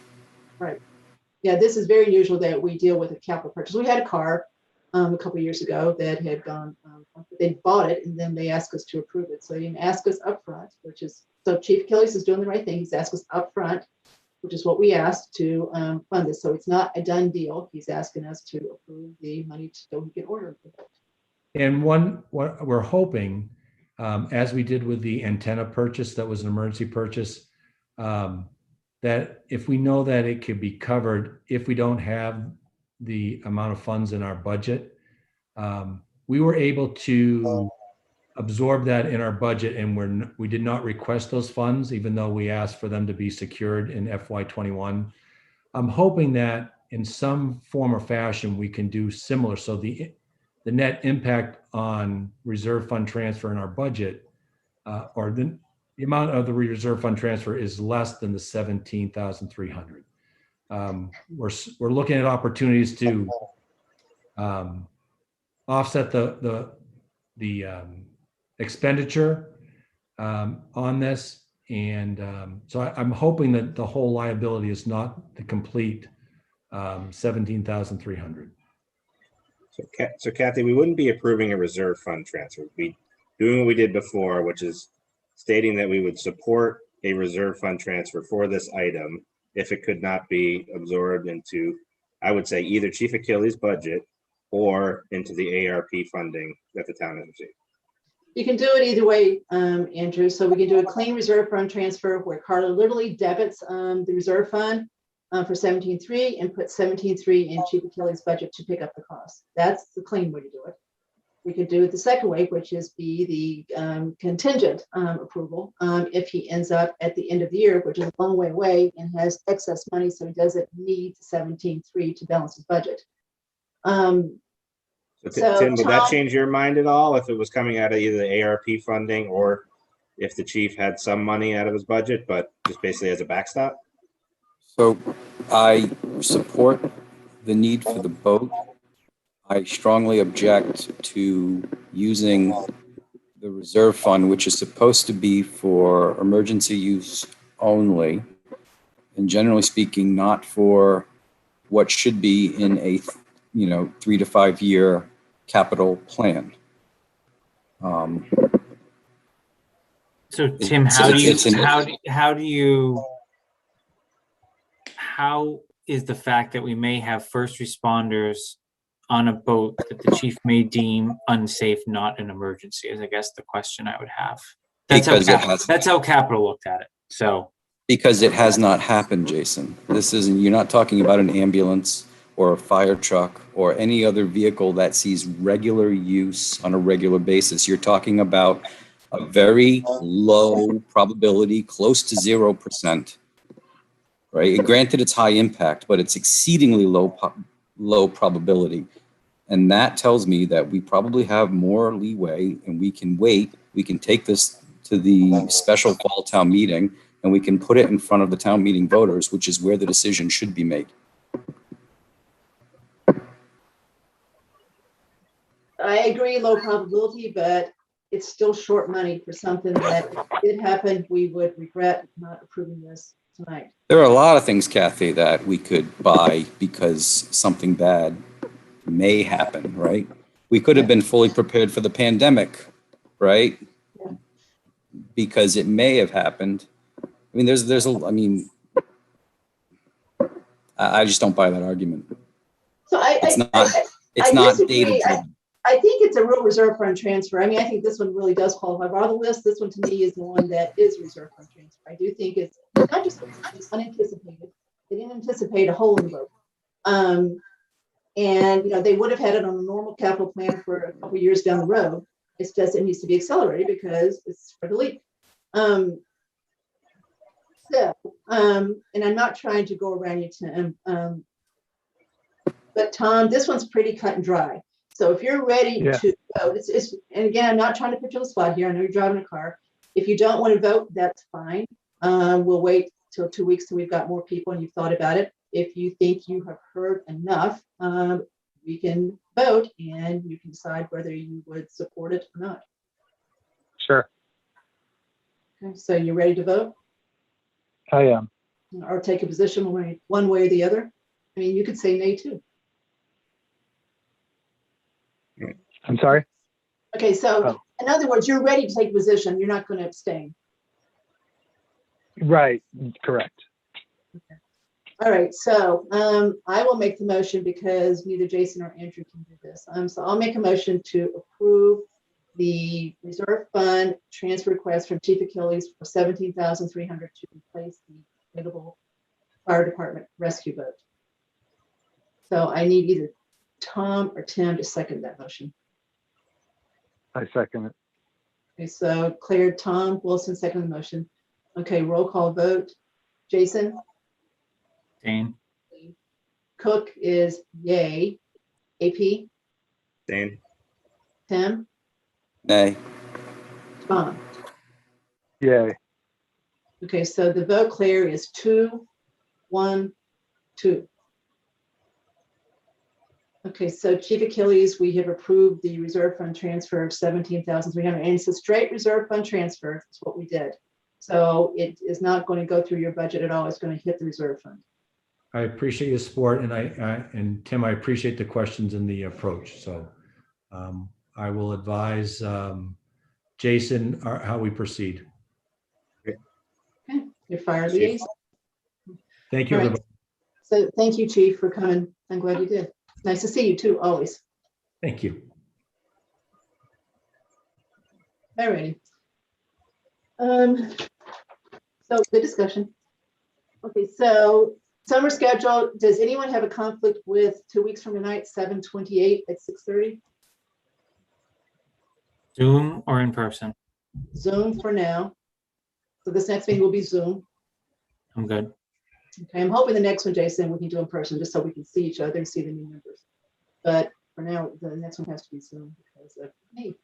Yeah, this is very unusual that we deal with a capital purchase. We had a car a couple of years ago that had gone, they bought it and then they asked us to approve it. So they didn't ask us upfront, which is, so Chief Achilles is doing the right thing. He's asked us upfront, which is what we asked to fund this. So it's not a done deal. He's asking us to approve the money so we can order it. And what we're hoping, as we did with the antenna purchase, that was an emergency purchase, that if we know that it could be covered, if we don't have the amount of funds in our budget, we were able to absorb that in our budget, and we did not request those funds, even though we asked for them to be secured in FY21. I'm hoping that in some form or fashion, we can do similar. So the net impact on reserve fund transfer in our budget, or the amount of the reserve fund transfer is less than the 17,300. We're looking at opportunities to offset the expenditure on this, and so I'm hoping that the whole liability is not the complete 17,300. So Kathy, we wouldn't be approving a reserve fund transfer. We'd be doing what we did before, which is stating that we would support a reserve fund transfer for this item if it could not be absorbed into, I would say, either Chief Achilles' budget or into the ARP funding that the town has received. You can do it either way, Andrew. So we can do a clean reserve fund transfer where Carla literally debits the reserve fund for 17.3 and put 17.3 in Chief Achilles' budget to pick up the cost. That's the clean way to do it. We could do it the second way, which is be the contingent approval if he ends up at the end of the year, which is a long way away and has excess money, so he doesn't need 17.3 to balance his budget. So, Tim, would that Tom- change your mind at all if it was coming out of either the ARP funding or if the chief had some money out of his budget, but just basically as a backstop? So I support the need for the boat. I strongly object to using the reserve fund, which is supposed to be for emergency use only, and generally speaking, not for what should be in a 3 to 5 year capital plan. So Tim, how is the fact that we may have first responders on a boat that the chief may deem unsafe not an emergency is, I guess, the question I would have. That's how capital looked at it. So because it has not happened, Jason. You're not talking about an ambulance or a fire truck or any other vehicle that sees regular use on a regular basis. You're talking about a very low probability, close to 0%, right? Granted, it's high impact, but it's exceedingly low low probability. And that tells me that we probably have more leeway and we can wait. We can take this to the special fall town meeting and we can put it in front of the town meeting voters, which is where the decision should be made. I agree, low probability, but it's still short money for something that if it did happen, we would regret not approving this tonight. There are a lot of things, Kathy, that we could buy because something bad may happen, right? We could have been fully prepared for the pandemic, right? Yeah. Because it may have happened. I mean, I just don't buy that argument. So It's not, I it's not disagree. data driven. I think it's a real reserve fund transfer. I mean, I think this one really does qualify. Of all the list, this one to me is the one that is reserve fund transfer. I do think it's not just unanticipated. They didn't anticipate a hole in the boat. And they would have had it on a normal capital plan for a couple of years down the road. It's just it needs to be accelerated because it's for the leak. And I'm not trying to go around you, Tim. But Tom, this one's pretty cut and dry. So if you're ready to vote, and again, I'm not trying to put you on the spot here. I know you're driving a car. If you don't want to vote, that's fine. We'll wait till 2 weeks till we've got more people and you've thought about it. If you think you have heard enough, we can vote and you can decide whether you would support it or not. Sure, Okay, so you ready to vote I am. or take a position one way or the other? I mean, you could say nay too. I'm sorry? Okay, so Oh. in other words, you're ready to take a position. You're not going to abstain. Right, correct. All right, so I will make the motion because neither Jason or Andrew can do this. So I'll make a motion to approve the reserve fund transfer request from Chief Achilles for $17,300 to replace the inflatable fire department rescue boat. So I need either Tom or Tim to second that motion. I second it. Okay, so Claire, Tom, Wilson, second the motion. Okay, roll call vote. Jason? Dane, Cook is yay. AP? Dane, Tim? Nay. Tom? Yay. Okay, so the vote, Claire, is 2-1-2. Okay, so Chief Achilles, we have approved the reserve fund transfer of $17,300, and it's a straight reserve fund transfer. That's what we did. So it is not going to go through your budget at all. It's going to hit the reserve fund. I appreciate your support, and and Tim, I appreciate the questions and the approach. So I will advise Jason how we proceed. Okay, your fire liaison. Thank you, All right. everybody. So thank you, Chief, for coming. I'm glad you did. Nice to see you too, always. Thank you. All righty. So good discussion. Okay, so summer schedule. Does anyone have a conflict with 2 weeks from tonight, 7/28 at 6:30? Zoom or in person? Zoom for now. So this next meeting will be Zoom. I'm good. Okay, I'm hoping the next one, Jason, we can do in person just so we can see each other and see the new members. But for now, the next one has to be Zoom because of me.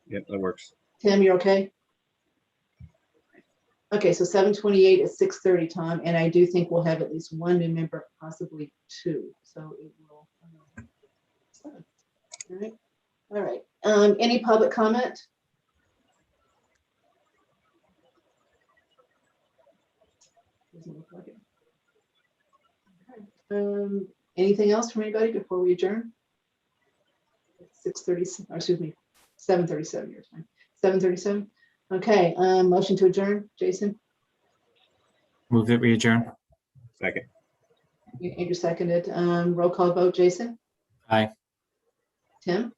yep, that works. Tim, you're okay? Okay, so 7/28 at 6:30, Tom, and I do think we'll have at least one new member, possibly two. So it will. All right. All right. Any public comment? Doesn't look like it. Okay. Anything else from anybody before we adjourn? 6:30, or excuse me, 7:37 your time. 7:37. Okay, motion to adjourn, Jason. Move that we adjourn. Second, Andrew seconded. Roll call vote, Jason. Aye. Tim.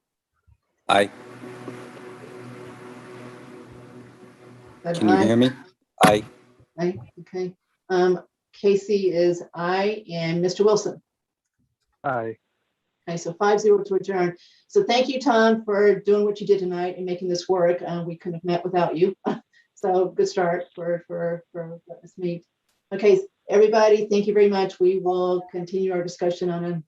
Aye. That Can you aye? hear me? Aye. Aye, okay. Casey is aye, and Mr. Wilson. Aye. Okay, so 5-0 to adjourn. So thank you, Tom, for doing what you did tonight and making this work. We couldn't have met without you. So good start for letting us meet. Okay, Everybody, thank you very much. We will continue our discussion on